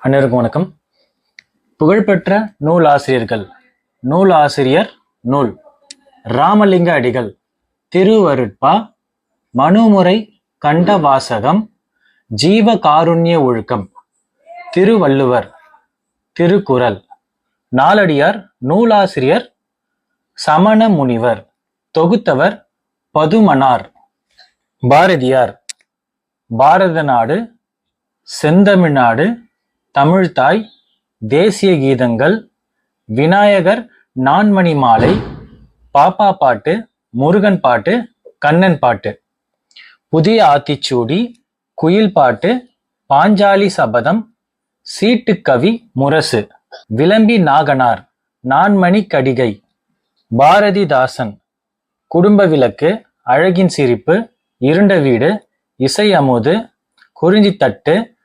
அனைவருக்கும் வணக்கம். புகழ்பெற்ற நூல் ஆசிரியர்கள். நூல் ஆசிரியர் நூல் ராமலிங்க அடிகள், திருவருட்பா, மனுமுறை கண்ட வாசகம், ஜீவ காருண்ய ஒழுக்கம், திருவள்ளுவர், திருக்குறள். நாலடியார் நூலாசிரியர் சமண முனிவர். தொகுத்தவர் பதுமனார். பாரதியார் பாரத நாடு, செந்தமிழ்நாடு, தமிழ்தாய், தேசிய கீதங்கள், விநாயகர், நான்மணி மாலை, பாப்பா பாட்டு, முருகன் பாட்டு, கண்ணன் பாட்டு, புதிய ஆத்திச்சூடி, குயில் பாட்டு, பாஞ்சாலி சபதம், சீட்டுக்கவி, முரசு, விளம்பி நாகனார், நான்மணி கடிகை, பாரதிதாசன், குடும்ப விளக்கு, அழகின் சிரிப்பு, இருண்ட வீடு, இசை அமுது, குறிஞ்சித்தட்டு,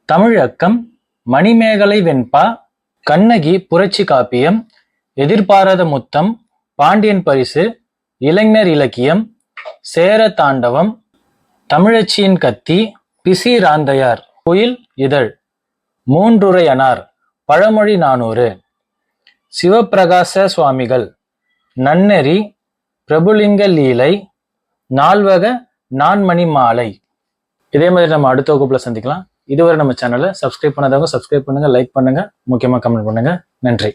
தமிழக்கம், மணிமேகலை வெண்பா, கண்ணகி புரட்சி காப்பியம், எதிர்பாராத முத்தம், பாண்டியன் பரிசு, இளைஞர் இலக்கியம், சேர தாண்டவம், தமிழச்சியின் கத்தி, பிசி ராந்தையார், குயில் இதழ், மூன்றுரையனார், பழமொழி 400, சிவப்பிரகாச சுவாமிகள், நன்னெறி, பிரபுலிங்க லீலை, நால்வக நான்மணி மாலை. இதே மாதிரி நம்ம அடுத்த வகுப்புல சந்திக்கலாம். இதுவரை நம்ம சேனலை சப்ஸ்கிரைப் பண்ணாதவங்க சப்ஸ்கிரைப் பண்ணுங்க, லைக் பண்ணுங்க, முக்கியமா கமெண்ட் பண்ணுங்க. நன்றி.